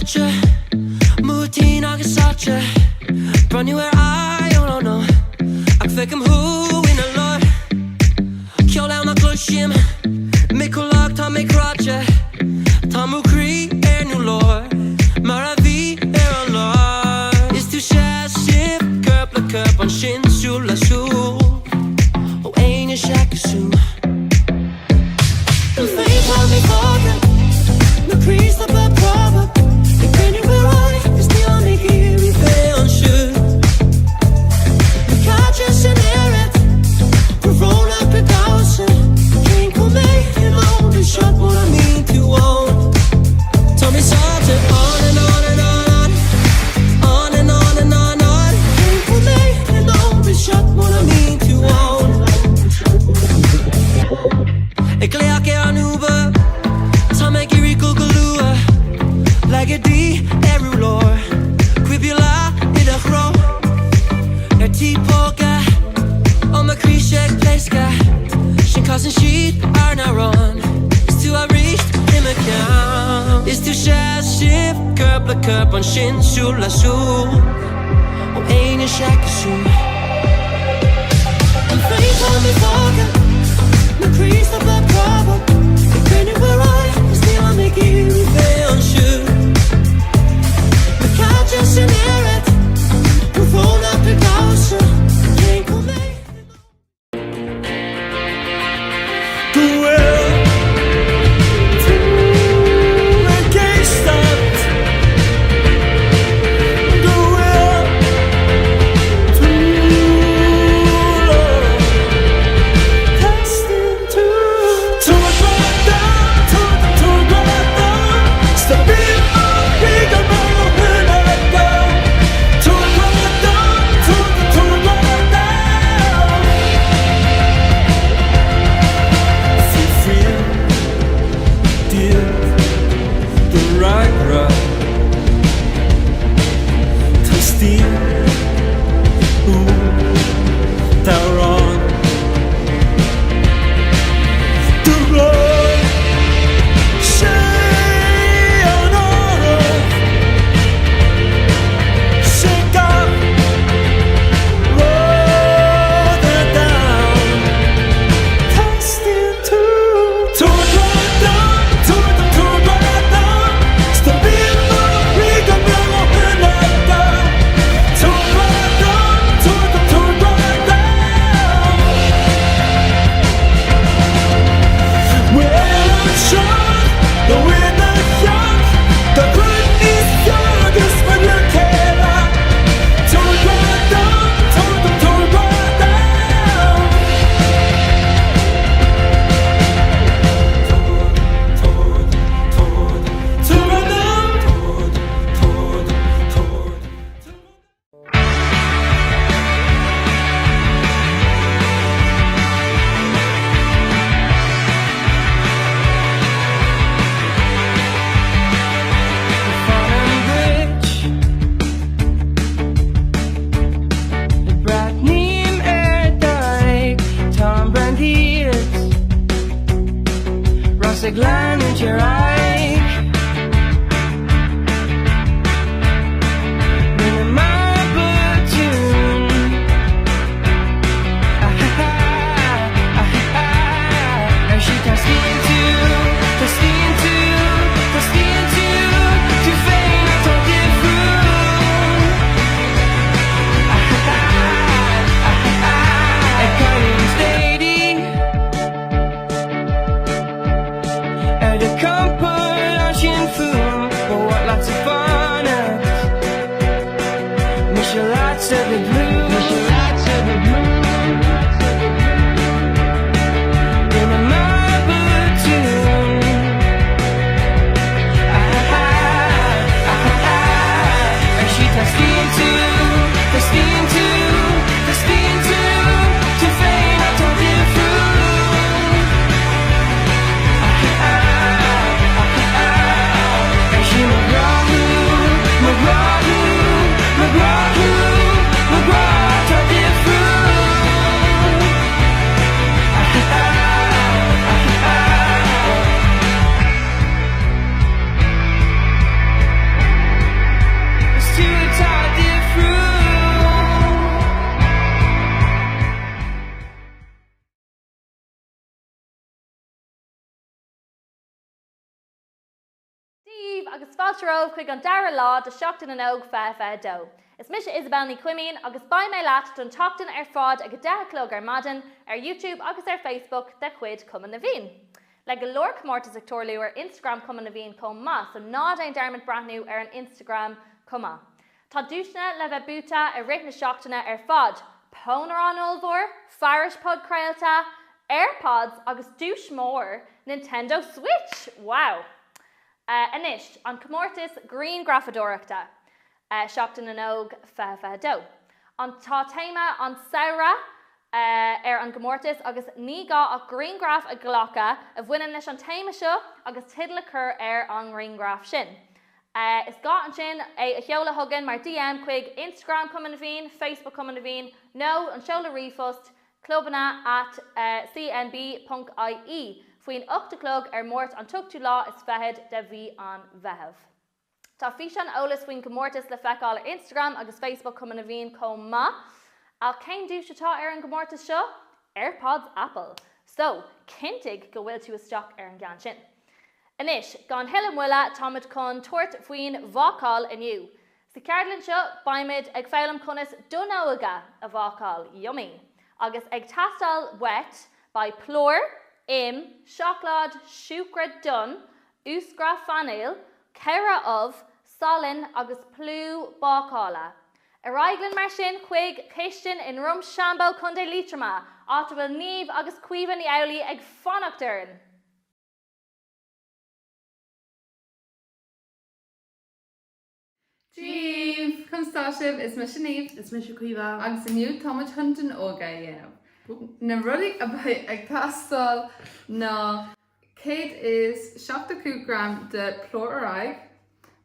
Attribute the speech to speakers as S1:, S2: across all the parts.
S1: Versace, Mouti Nagasaki. Brand new where I don't know. Ik fick hem hoe in een lor. Kjol aan mijn kloosjem. Mikkelak, ta mig kraatje. Ta mu kri er nu lor. Mara vi er en lor. Is du kjæsif, køple køp en skin, sula sul. Og en er sjakkesu. Den face har mig korken. No crease up a problem. Ik ben nu weer right. Is die al niet hier, wie veel en shoot. We kaartjes en eret. We roll up in thousand. Can't come mee, you know. The shot what I mean to own. Tell me something on and on and on. On and on and on and on. Can't come mee, you know. The shot what I mean to own. Ik leer keer aan Uber. Ta mig giri kukulua. Like a D, every lore. Quibula, in a grow. Er T-poka. Om a krieshek pleska. Shin cousin sheet, are not run. Is to a reached in a count. Is to shashift, köple köp on shin, shula shul. Og en er shakasu. En face on me fucker. No crease up a problem. Ik ben nu weer right. Is die al niet hier, wie veel en shoot. We kaartjes en eret. We roll up in thousand. Can't come mee.
S2: De kampen Níomh agus fáiltearóh chuig an dara lá de seachtain an óg fe dó. Is mis Isabel ní cuimín agus ba mé leat don tachtain ar fád ag 10 ar maidin ar YouTube agus ar Facebook de chuid cuman na bhín. Le go leor comórtas ag torliú ar Instagram cuman na bhín com ma, so nád ein dermid brathnú ar an Instagram cuma. Tá dúisna le bheith buta ar rit na seachtaina ar fad, pónar an olmhór, Farish pod creaalta, AirPods agus dúis mór Nintendo Switch. Wow! Anis, an comórtas Green Grafadóireachta, seachtain an óg fe dó. An tá téime an saora ar an comórtas agus ní gá ach Green Graf a ghlacha a bhaineann leis an téime seo agus tidla chur ar an Green Graf sin. Is gá an sin a cheola thugann mar DM chuig Instagram cuman na bhín, Facebook cuman na bhín, nó an seola rifost clubanna at cnb.ie. Faoin 8 o'clock ar mórt an tuchtú lá is fehead de bhí an bheitheh. Tá fisean ólas faoin gomórtas le feiceáil ar Instagram agus Facebook cuman na bhín com ma. Al céim dúis atá ar an gomórtas seo? AirPods Apple. So, cintig go bhfuil tú isteach ar an gceann sin. Anis, gan heile muile táid chun tuairt faoin bhácáil inniu. Sa ceardlann seo, baimid ag féilim conas donóga a bhácáil, yummy. Agus ag tastal wet by plór, seachlad, siúcra dun, úscra fanéil, ceire of, salin agus plú bácála. Araiglan mar sin chuig céistin in rum shambo chun dé lítrama, áta bhfuil níomh agus cuimhan í eolaí ag fannachtarn.
S3: Díomh, chumstáisibh is me sin níomh,
S4: Is mis cuiomh
S3: agus aniu táid huntain óga dhéanamh. Na rudaí a bheith ag tastal ná céad is 72 gram de plór araig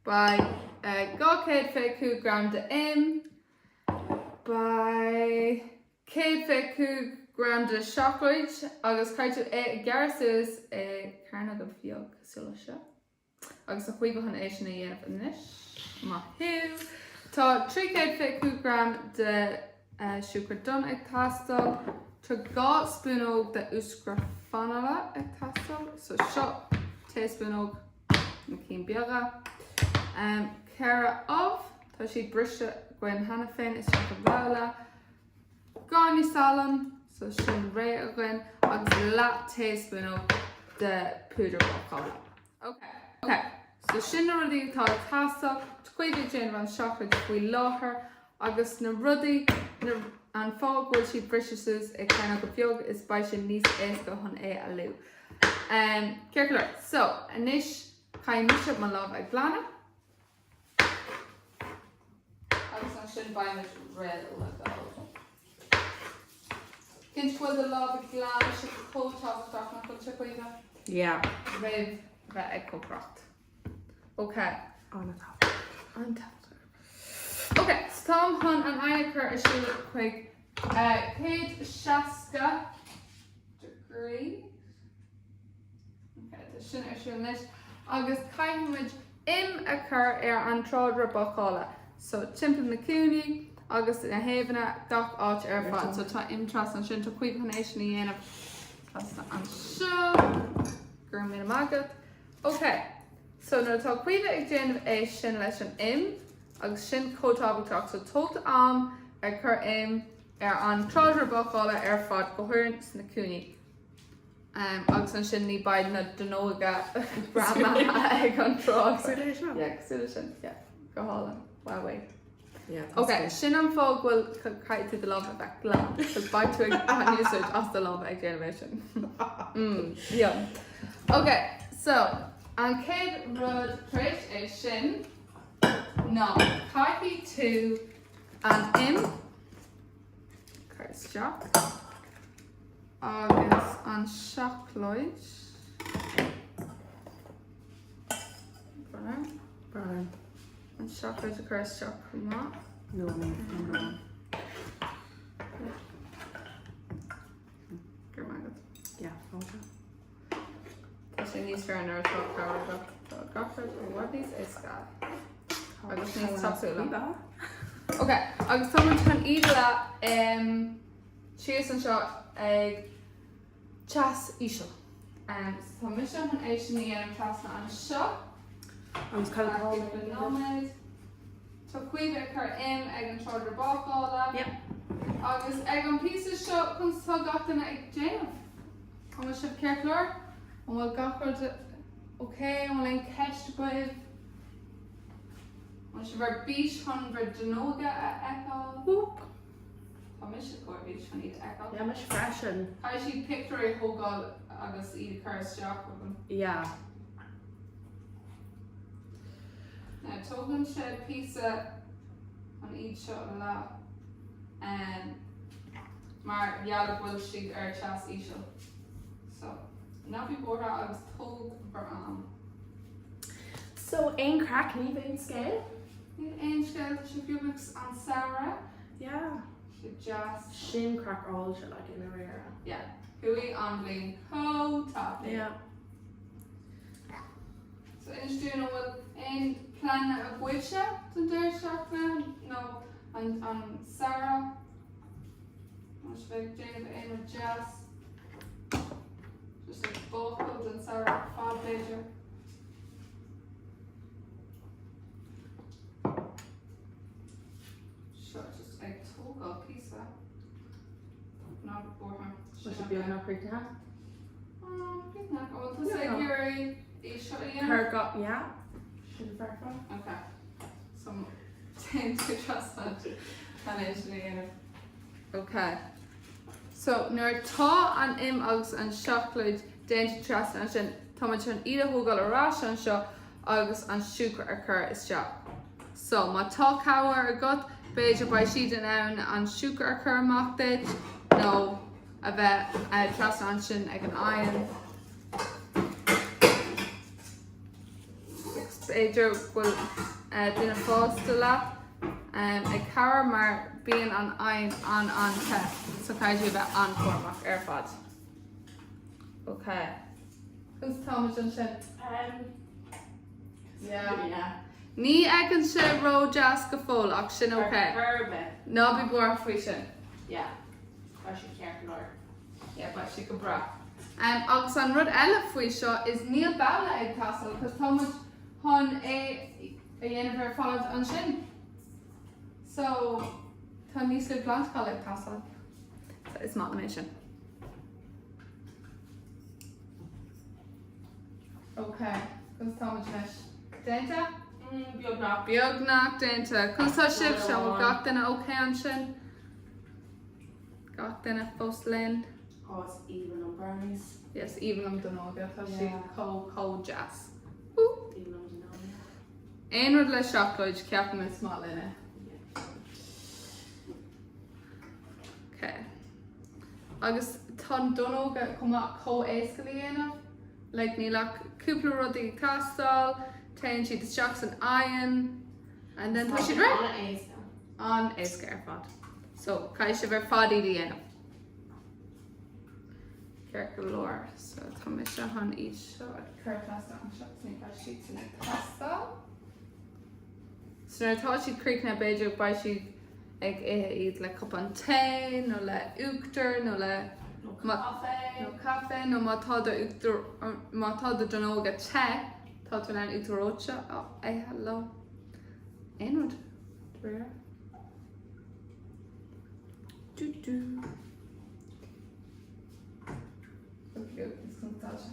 S3: by 250 gram de by 150 gram de chocolate agus caiitú garasús carna go fiog sula se. Agus a chuigechan é sin na dhéanamh inis. Ma hiú. Tá 350 gram de siúcra dun ag tastal. Tá 2 spúnóg de úscra fanala ag tastal. So seo teaspoon óg na cín beaga. Ceire of, tá si brise gwen hana féin is seach a bhela. Gáinní salam, so sin ré a gwen, agus la teaspoon óg de púdar bácála. Okay. So sin na rudaí tá tastal, chuige déanamh an seachad faoi láthair, agus na rudaí an fág bhfuil si brisisús ag ceanna go beag is ba sin níos éasca chun é a lú. Ceirceir, so inis caiimiise man lámh ag glanna. Agus an sin baimid réal le go. Cint bhfuil de lámh ag glanna si go cótáach na chun tupaoine?
S4: Yeah.
S3: Raibh bheith ag cócracht. Okay.
S4: On the top.
S3: On top. Okay, so Tom Hun an Einachar is siúla chuig céad seasca degree. Okay, this sin is siúla níos. Agus caiimiid a chur ar an trádra bácála. So timpeall na cúnaí agus na héhanna gach áit ar fad. So tá imtras an sin tá cuimhan é sin na dhéanamh trasna an seo. Gur mí amagad. Okay. So na tá cuimh ag déanamh é sin leis an agus sin cótábhachtach, so tógta am ar chur ar an trádra bácála ar fad go thuireann na cúnaí. Agus an sin ní baid na donóga brama ag an trád. Cosúla sin, go hála, Huawei. Okay, sin an fág bhfuil caiitú de lámh bheith glán, gus baid tú ag níosúid as de lámh ag déanamh sin. Yum. Okay, so an céad rud tréis é sin ná caiithí tú an chuirteach agus an seachlóid
S4: Brian.
S3: an seachlóid a chuirteach chumá.
S4: No,
S3: Gur magad.
S4: Yeah, okay.
S3: Tá sé níos fear an airtá cabhar gachar ó bhhaidís é scáil. Agus níos tapsúla. Okay, agus táid chun iad le sios an seo ag teas ísio. Tá mis an é sin dhéanamh teasna an seo
S4: Agus kind of all
S3: nóid. Tá cuiimh a chur ag an troidir bácála.
S4: Yep.
S3: Agus ag an písa seo chun tá gatainna ag déanamh. An bhfuil sibh ceirlóir, an bhfuil gachard okay, an bhfuil an ceist buibh. An sibh ar bís chun bhar denóga a eáil.
S4: Whoop.
S3: Tá mis a cuair bís chun iad eáil.
S4: Yeah, much freshen.
S3: Cai si picture thógáil agus iad chur isteach go.
S4: Yeah.
S3: Na tógann sé písa an iad seo le mar bhealach bhfuil siad ar teas ísio. So, ná bhí bortha agus tóg bar am.
S4: So, ein crack ní bhain scale?
S3: Níl aon scéil si bhúmach an Sarah,
S4: Yeah.
S3: si jazz.
S4: Shin crack all shit like in a rare.
S3: Yeah, Hui an bling ho top.
S4: Yeah.
S3: So instead of ein plan a bhuiise den deir seach no an Sarah. Mas bheith déanamh ein of jazz. Just like vocal and Sarah fád beidir. Sure, just like tógáil písa. Ná bortha.
S4: Was it being up right now?
S3: Big knock. Oh, let's say you're a shot again.
S4: Her got, yeah. Should have back on.
S3: Okay. Some tend to trust that financially. Okay. So, nuair tá an im agus an seachluid déint trust an sin táid an iad thógáil arás an seo agus an siúcar ar chur is teach. So, má tá cabhar a gut beidir ba siad an siúcar ar chur amach déit nó a bheith trust an sin ag an aon. Beidir bhfuil duine fásta le ag cabhar mar bíon an aon an te. So caiidú bheith an formach ar fad. Okay. Cos táid an sin?
S4: Yeah.
S3: Ní ag an sin ró jazz go fóil ach sin okay.
S4: Perfect.
S3: Ná bhí buar faoi sin.
S4: Yeah. I should care for Lord.
S3: Yeah, ba si go bra. Agus an rud eile faoi seo is níl bailla ag tasal cos táid hon a dhéanamh ar fád an sin. So tá níos le glantáil ag tasal. So it's not the mission. Okay, cos táid leis. Déanta? Beagnach déanta. Cos tá sibh se bhfuil gach duine okay an sin. Gach duine fós linn.
S4: Oh, it's even on brownies.
S3: Yes, even am donóga tá si
S4: Yeah.
S3: có jazz.
S4: Even on the nose.
S3: Ein rud le seachloid ceapan is smá linne. Okay. Agus tá donóga cumá có éascailí dhéanamh. Like ní lech cúpla rudaí tastal, taonn siad isteach an aon, and then tá siad ré an éasca ar fad. So, cai si bhar fadaí dhéanamh. Ceir go leir, so tá mi se han iad seo chuir tastal an seo ní bá siad sin ag tastal. So nuair tá siad críocna beidir ba siad ag iad le cup an té, nó le uachtar, nó le no cafe, no má tá do donóga te, tá tú lein uachtaróte. Oh, hello. Einrod. Dúir. Dú. Class.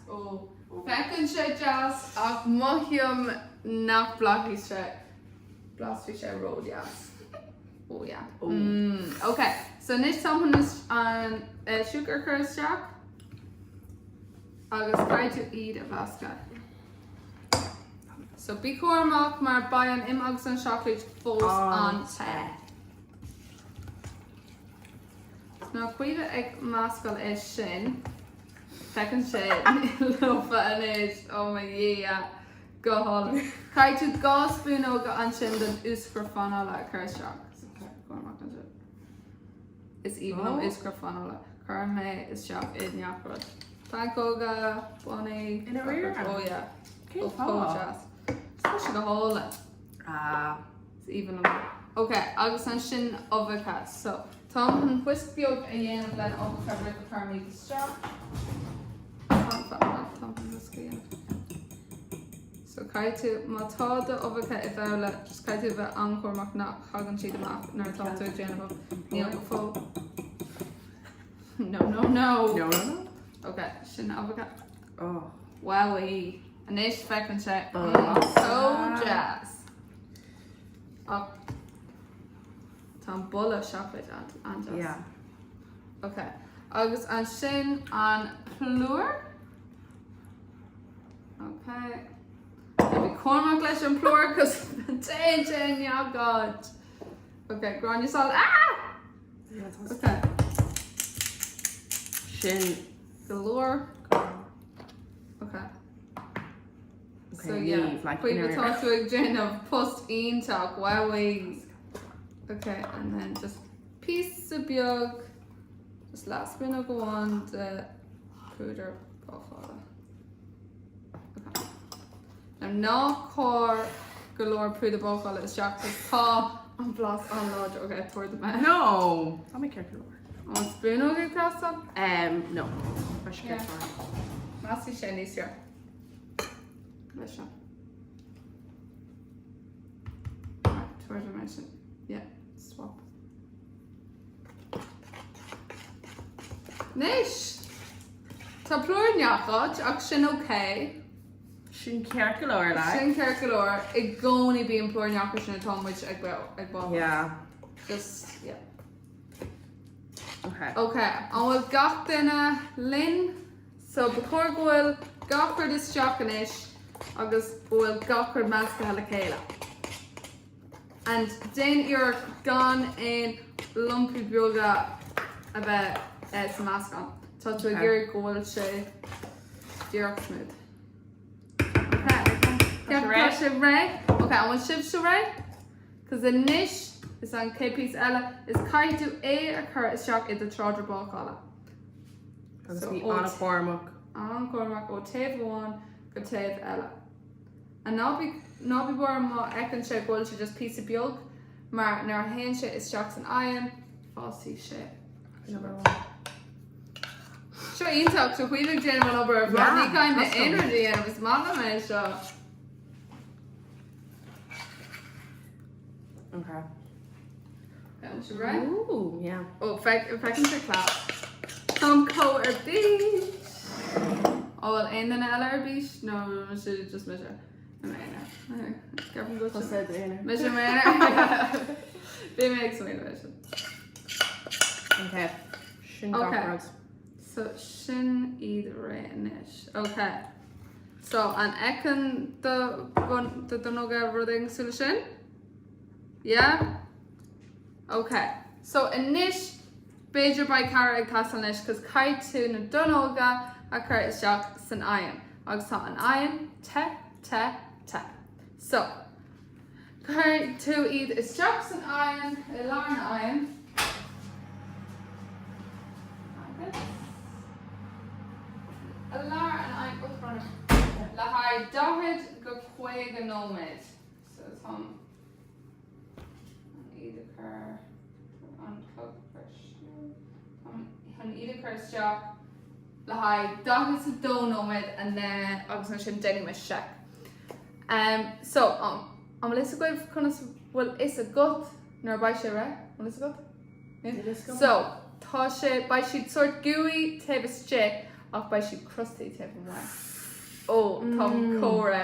S3: Oh, fecinn sé jazz ach mohiam nach blachí sé. Blasfi sé road jazz. Oh yeah. Okay, so nis someone is an sugar curse jack. Agus try to eat a basket. So be cormac mar by an imags and chocolate falls on te. Now cuida ag mascal is sin. Second shade lofa an is oh my yeah. Go hol. Kai to go spoon oga an sin den uskrafana la curse jack. It's even though iskrafana Carme is shop in Yakrod. Thank Oga, Bonnie.
S4: In a rear?
S3: Oh yeah.
S4: Okay,
S3: Oh,
S4: follow.
S3: jazz. Especially the whole. It's even okay, agus an sin ovaka. So, Tom and whisk biog a yen of that ovaka with Carme the strap. So caitu matada ovacha I bhela just caitu bheith ancormach nach hagan siad amach nar táú déanamh níl go fó. No.
S5: No.
S3: Okay, sin ovacha.
S5: Oh.
S3: Wowie. Anish feckin' check.
S5: Oh.
S3: So jazz. Oh. Tá bulla chocolate and jazz.
S5: Yeah.
S3: Okay. Agus an sin an plúr. Okay. Maybe Cormac leis an plúr cos Jane, yeah god. Okay, go on your salt. Ah! Okay.
S5: Shin.
S3: Galore. Okay. So
S5: Okay,
S3: yeah,
S5: leave, like,
S3: we
S5: in
S3: will
S5: our-
S3: talk to a gen of post-een talk, wowie. Okay, and then just piece of biog. Just last minute go on the pooder bochala. Okay. Now no core galore pooder bochala is jack to paw on blast on lodge. Okay, toward the man.
S5: No. I'll make careful.
S3: On spoon over across up.
S5: No. I should get
S3: Yeah.
S5: fine.
S3: Massy shinies here. Listen. Right, toward the dimension. Yeah, swap. Nish! Tá plúr neachad ach sin okay.
S5: Shin careful or like.
S3: Sin ceir go leor I gcónaí bí an plúr neachad sin atá muid ag bá.
S5: Yeah.
S3: Just, yeah.
S5: Okay.
S3: Okay, an bhfuil gach duine linn, so before gohfuil gachar is teacanis agus bhfuil gachar measca heile chéile. And then you're gone in lumpy bioga a bit sa meascan. Tá tú gur gohfuil sé dearach smooth. Okay. Ceap sé ré. Okay, an bhfuil sib se ré. Cos the niche is on KP's Ella is caiitú a chur isteach I the tráidir bácála.
S5: Agus
S3: So,
S5: bhí
S3: old.
S5: anna Cormac.
S3: An Cormac ó taobh bháin go taobh eile. And ná bhí bar má ecann sé bhil sé just piece of beag, mar nar haon sé isteach san aon, fásaí sé.
S5: Number 1.
S3: Seo ionach so chuoibh déanamh an obair
S5: Yeah,
S3: ní kind of
S5: custom.
S3: energy and it was mala me seo.
S5: Okay.
S3: That was right.
S5: Ooh, yeah.
S3: Oh, fecinn sé clap. Tom co ar bís. Oh, well, aon den eile ar bís? No, I should just measure. Ceapan go
S5: Plus said there.
S3: measure mé. Bí mé ag smaoin measure.
S5: Okay. Shin
S3: Okay.
S5: gachard.
S3: So sin iad réis. Okay. So an ecan the donoga rudding solution. Yeah? Okay. So inis Beidir by cara ag tasanish cos caiitú na donoga a cur isteach san aon. Agus tá an aon te. So caiitú iad isteach san aon I lár na aon. A lár an aon upranna. Le haid dahid go chuig an nóid. So tá an iad chur an cog an iad chur isteach le haid dahid sa dó nóid and then agus na sin déine me seach. So am list a goibh conas bhfuil is a gut nar bai sé ra? An is a gut?
S5: It is gut.
S3: So tá sé bai siad sort gooey taobh stick ach bai siad crusty taobh an wa. Oh, tá córa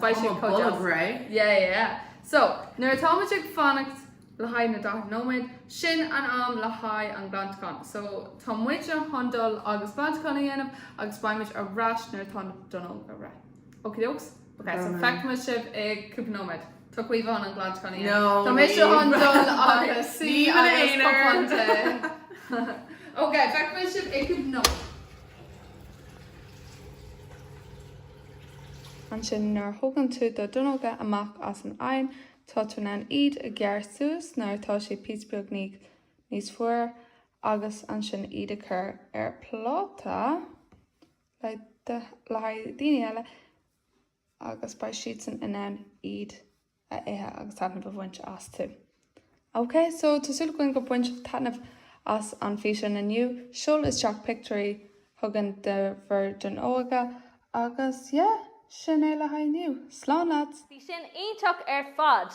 S3: bai siad
S5: bullet,
S3: cojas.
S5: right?
S3: Yeah. So, nuair táid ag fannacht le haid na dath nóid, sin an am le haid an glantán. So, tá muid an handal agus glantán a dhéanamh agus baimid a ras nuair tá donal a ra. Okay, dokes? Okay, so fecht mu sib ag cúpnóid. Tá cuih bhán an glantán a
S5: No,
S3: Tá mé seo
S5: leave.
S3: handal agus sí
S5: Leave an
S3: agus
S5: éonair.
S3: papante. Okay, fecht mu sib ag cúpnóid. An sin nar thugann tú do donóga amach as an aon, tá tú an iad a gghear suas nar tá sé písbeag níos fuair agus an sin iad a chur ar pláta le daine eile agus ba siad san inan iad a éthe agus tanmh a bhaint as tú. Okay, so tásúla goin go buint tanmh as an fi sin aniu, siúl is teach picturí thugan de Virgin óga agus sin é le hainiu. Slán lads.
S2: Bhí sin ionach ar fad.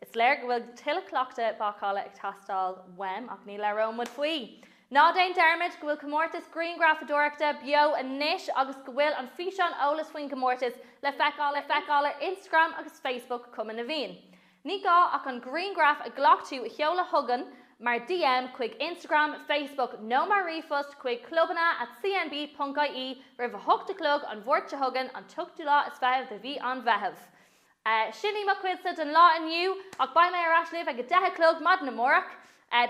S2: Is léir go bhfuil tileclachta bacála ag tastáil wem ach ní le romod faoi. Ná déon dermid go bhfuil Comórtas Greengraph Dúireachta bio a níis agus go bhfuil an físeán ólas faoin Comórtas le feiceáil Instagram agus Facebook cum na bhíon. Ní gá ach an Greengraph a ghlachtú a cheola thugan mar DM chuig Instagram, Facebook nó mar rifust chuig clubanna@cnb.ie rih a thugta clog an bhórte thugan an tuchtú lá is feibh de bhí an bheitheh. Sinní má cuidsa den lá aniu ach baim mé arráislibh ag go 10 clog mad na mórach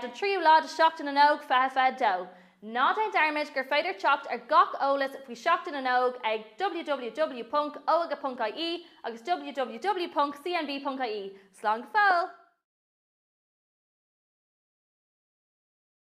S2: don tríú lá de seachtain an óg feitheh do. Ná é dermid gur féidir teacht ar gach ólas faoi seachtain an óg ag www.oaga.ie agus www.cnb.ie. Slán go fóill!